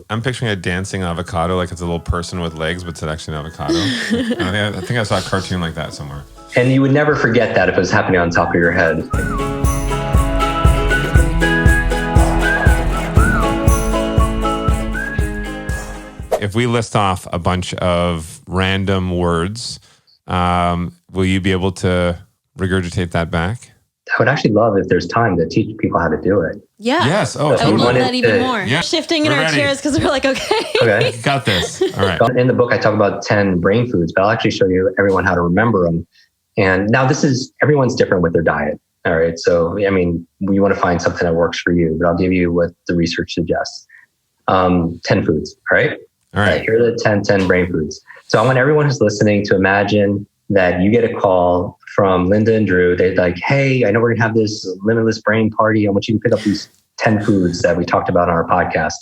I'm picturing a dancing avocado, like it's a little person with legs, but it's actually an avocado. I think I saw a cartoon like that somewhere. And you would never forget that if it was happening on top of your head. If we list off a bunch of random words, will you be able to regurgitate that back? I would actually love if there's time to teach people how to do it. Yeah. Yes. Oh, I would totally. love that even more. Yeah. Shifting in We're our ready. chairs because we're like, okay. Okay. Got this. All right. In the book, I talk about 10 brain foods, but I'll actually show you everyone how to remember them. And now everyone's different with their diet. All right. So, I mean, we want to find something that works for you, but I'll give you what the research suggests. 10 foods. All right. All right. Here are the 10 brain foods. So I want everyone who's listening to imagine that you get a call from Linda and Drew. They're like, hey, I know we're going to have this limitless brain party. I want you to pick up these 10 foods that we talked about on our podcast.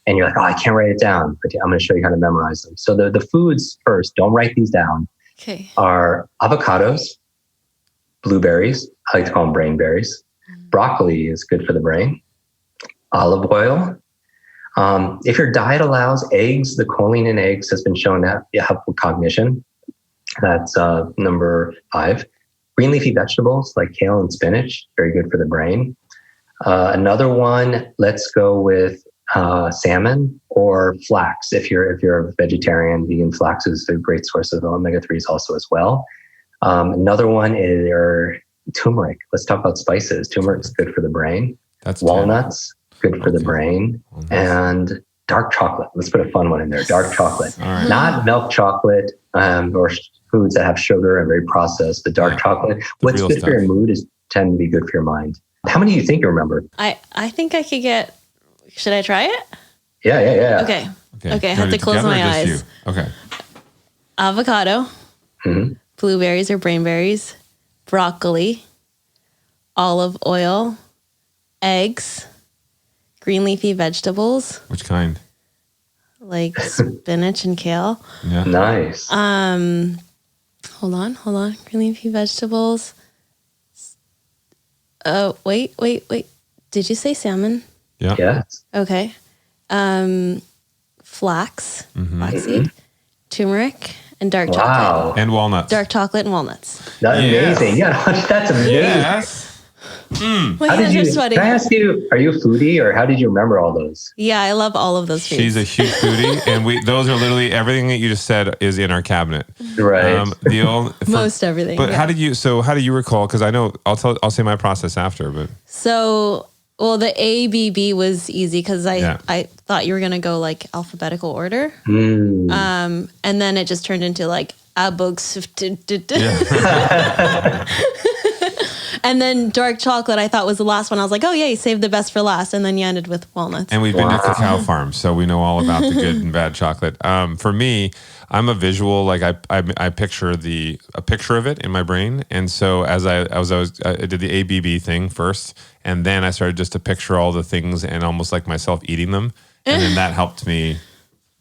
And you're like, oh, I can't write it down, but I'm going to show you how to memorize them. So the foods first, don't write these down, are avocados, blueberries. I like to call them brain berries. Broccoli is good for the brain. Olive oil. If your diet allows eggs, the choline in eggs has been shown to help with cognition. That's number 5. Green leafy vegetables like kale and spinach, very good for the brain. Another one, let's go with salmon or flax. If you're a vegetarian, vegan, flax is a great source of omega-3s also as well. Another one is turmeric. Let's talk about spices. Turmeric is good for the brain. That's walnuts, good for the brain. Walnuts. And dark chocolate. Let's put a fun one in there. Dark chocolate. All right. Not milk chocolate or foods that have sugar and very processed, but dark chocolate. What's good for your mood tend to be good for your mind. How many do you think you remember? I think I could get, should I try it? Yeah. Okay. I have to close my eyes. Okay. Avocado, blueberries or brainberries, broccoli, olive oil, eggs, green leafy vegetables. Which kind? Like spinach and kale. Yeah. Nice. Hold on. Green leafy vegetables. Oh, wait. Did you say salmon? Yeah. Yes. Okay. Flaxseed, turmeric, and dark chocolate. Wow. And walnuts. Dark chocolate and walnuts. That's amazing. Yeah, that's amazing. Yes. My hands are sweating. Can I ask you, are you a foodie or how did you remember all those? Yeah, I love all of those foods. She's a huge foodie, and those are literally everything that you just said is in our cabinet. Right. Most everything. But how do you recall? Because I know I'll say my process after, but the ABB was easy because I thought you were gonna go like alphabetical order, and then it just turned into like books. And then dark chocolate, I thought was the last one. I was like, oh yeah, you saved the best for last. And then you ended with walnuts. And we've been to cacao farms, so we know all about the good and bad chocolate. For me, I'm a visual, like I picture a picture of it in my brain. And so as I did the ABB thing first, and then I started just to picture all the things and almost like myself eating them. And then that helped me.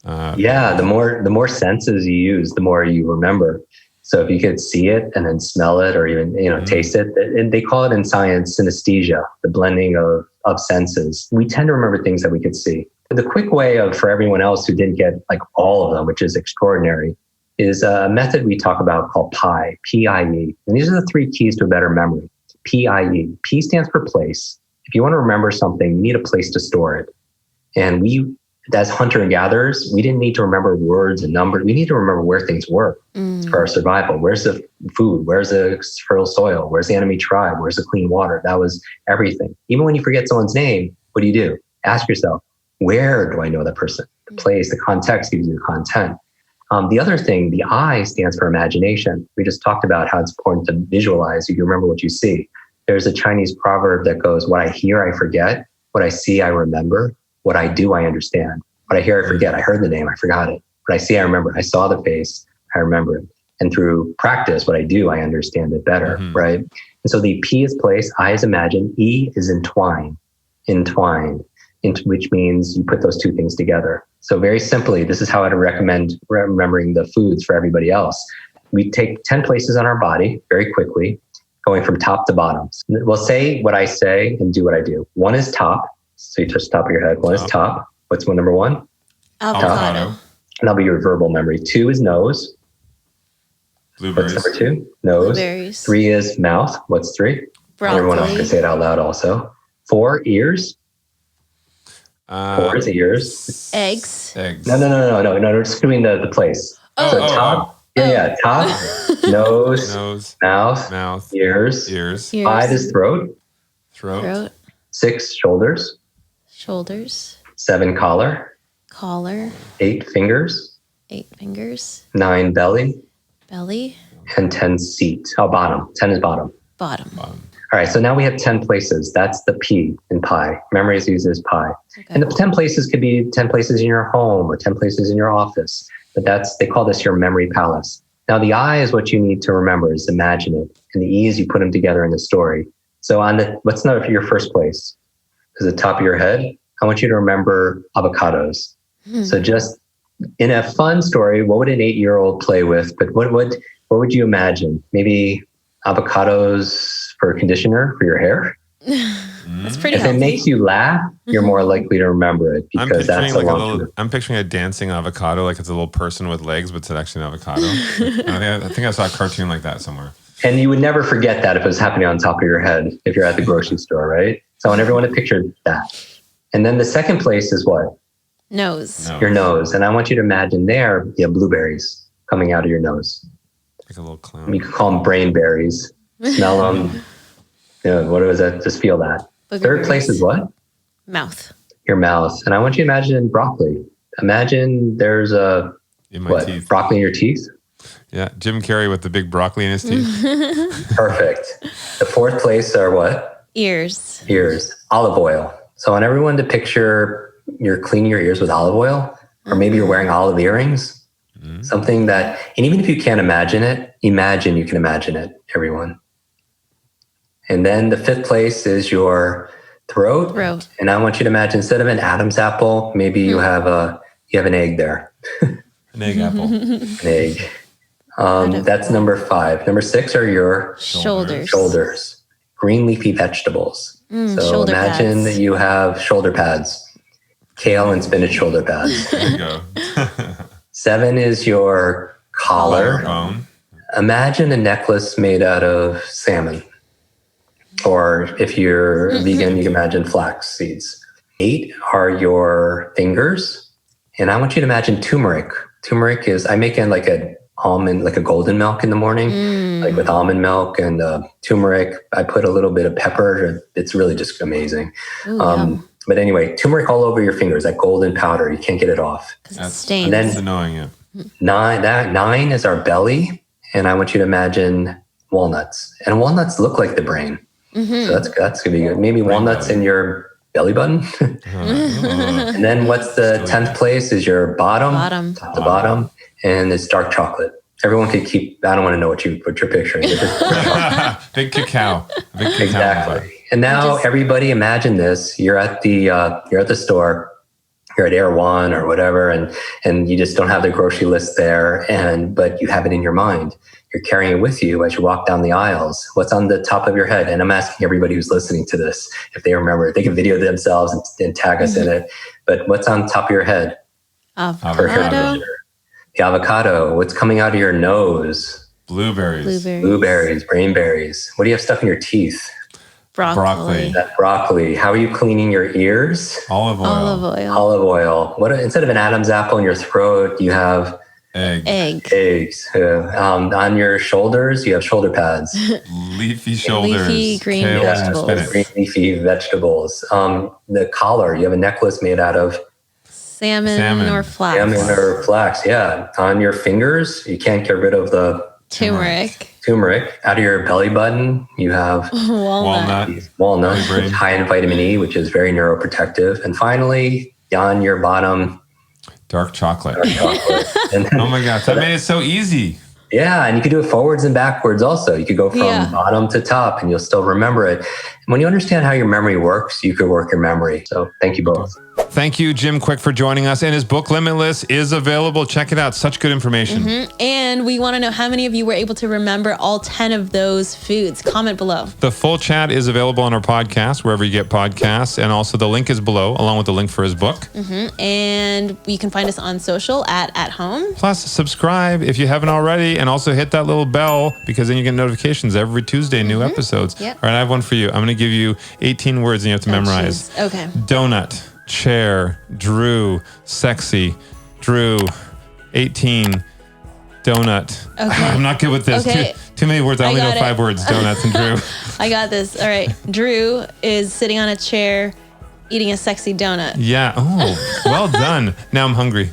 The more senses you use, the more you remember. So if you could see it and then smell it or even, taste it, and they call it in science synesthesia, the blending of senses. We tend to remember things that we could see. The quick way for everyone else who didn't get like all of them, which is extraordinary, is a method we talk about called PIE, P-I-E. And these are the 3 keys to a better memory. P-I-E. P stands for place. If you want to remember something, you need a place to store it. And we, as hunter and gatherers, we didn't need to remember words and numbers. We need to remember where things were for our survival. Where's the food? Where's the fertile soil? Where's the enemy tribe? Where's the clean water? That was everything. Even when you forget someone's name, what do? Ask yourself, where do I know that person? The place, the context gives you the content. The other thing, the I stands for imagination. We just talked about how it's important to visualize. You remember what you see. There's a Chinese proverb that goes, what I hear, I forget. What I see, I remember. What I do, I understand. What I hear, I forget. I heard the name, I forgot it. What I see, I remember. I saw the face, I remember it. And through practice, what I do, I understand it better, right? And so the P is place, I is imagine, E is entwined, which means you put those 2 things together. So very simply, this is how I'd recommend remembering the foods for everybody else. We take 10 places on our body very quickly, going from top to bottom. We'll say what I say and do what I do. 1 is top. So you touch the top of your head. 1 is top. What's number 1? Avocado. And that'll be your verbal memory. 2 is nose. Blueberries. What's number 2? Nose. Blueberries. 3 is mouth. What's 3? Broccoli. Everyone else can say it out loud also. 4, ears. 4 is ears. Eggs. No. Just doing the place. So top. Top. Nose. Mouth. Ears. 5 is throat. 6, shoulders. 7, collar. 8, fingers. 9, belly. And 10, seat. Bottom. 10 is bottom. All right, so now we have 10 places. That's the P in pie. Memory is used as pie. Okay. And the 10 places could be 10 places in your home or 10 places in your office. But they call this your memory palace. Now the I is what you need to remember, is imagine it. And the E is you put them together in the story. So what's your first place? Is the top of your head? I want you to remember avocados. So just in a fun story, what would an 8-year-old play with? But what would you imagine? Maybe avocados for conditioner for your hair? That's pretty healthy. If it makes you laugh, you're more likely to remember it because that's a long I'm picturing a dancing avocado, like it's a little person with legs, but it's actually an avocado. I think I saw a cartoon like that somewhere. And you would never forget that if it was happening on top of your head if you're at the grocery store, right? So I want everyone to picture that. And then the second place is what? Nose. Your nose. And I want you to imagine there you have blueberries coming out of your nose. Like a little clown. You could call them brain berries. Smell them. What was that? Just feel that. Third place is what? Mouth. Your mouth. And I want you to imagine broccoli. Imagine there's teeth. Broccoli in your teeth? Yeah, Jim Carrey with the big broccoli in his teeth. Perfect. The fourth place are what? Ears. Olive oil. So I want everyone to picture you're cleaning your ears with olive oil, or maybe you're wearing olive earrings. Something that, and even if you can't imagine it, imagine you can imagine it, everyone. And then the fifth place is your throat. And I want you to imagine instead of an Adam's apple, maybe you have an egg there. An egg apple. An egg. That's number 5. Number 6 are your shoulders. Green leafy vegetables. So imagine that you have shoulder pads. Kale and spinach shoulder pads. There you go. 7 is your collar. Collarbone. Imagine a necklace made out of salmon. Or if you're vegan, you can imagine flax seeds. 8 are your fingers. And I want you to imagine turmeric. Turmeric is, I make it like a golden milk in the morning, like with almond milk and turmeric. I put a little bit of pepper. It's really just amazing. But anyway, turmeric all over your fingers, that golden powder. You can't get it off. That's stains. That's annoying. Yeah. 9 is our belly. And I want you to imagine walnuts. And walnuts look like the brain. So that's going to be good. Maybe walnuts in your belly button. And then what's the 10th place is your bottom. Top to bottom. And it's dark chocolate. Everyone could keep, I don't want to know what you're picturing. Big cacao. Exactly. And now everybody imagine this. You're at the store, you're at Air One or whatever, and you just don't have the grocery list there, but you have it in your mind. You're carrying it with you as you walk down the aisles. What's on the top of your head? And I'm asking everybody who's listening to this, if they remember, they can video themselves and tag us in it. But what's on top of your head? Avocado. The avocado. What's coming out of your nose? Blueberries. Brain berries. What do you have stuck in your teeth? Broccoli. That broccoli. How are you cleaning your ears? Olive oil. What instead of an Adam's apple in your throat, you have eggs. On your shoulders, you have shoulder pads. Leafy shoulders. Leafy green vegetables. Green leafy vegetables. The collar, you have a necklace made out of salmon or flax. Yeah. On your fingers, you can't get rid of the turmeric. Out of your belly button, you have walnut, high in vitamin E, which is very neuroprotective. And finally, on your bottom, dark chocolate. And then, oh my gosh, that made it so easy. Yeah, and you could do it forwards and backwards also. You could go from bottom to top and you'll still remember it. And when you understand how your memory works, you could work your memory. So thank you both. Thank you, Jim Kwik, for joining us. And his book, Limitless, is available. Check it out. Such good information. And we want to know how many of you were able to remember all 10 of those foods. Comment below. The full chat is available on our podcast, wherever you get podcasts. And also the link is below, along with the link for his book. And you can find us on social at home. Plus, subscribe if you haven't already. And also hit that little bell, because then you get notifications every Tuesday, new episodes. Yep. All right, I have one for you. I'm going to give you 18 words and you have to memorize. Geez. Okay. Donut, chair, Drew, sexy, Drew, 18, donut. Okay. I'm not good with this. Okay. Too many words. I only know 5 words. Donuts and Drew. I got this. All right. Drew is sitting on a chair eating a sexy donut. Yeah. Oh, well done. Now I'm hungry.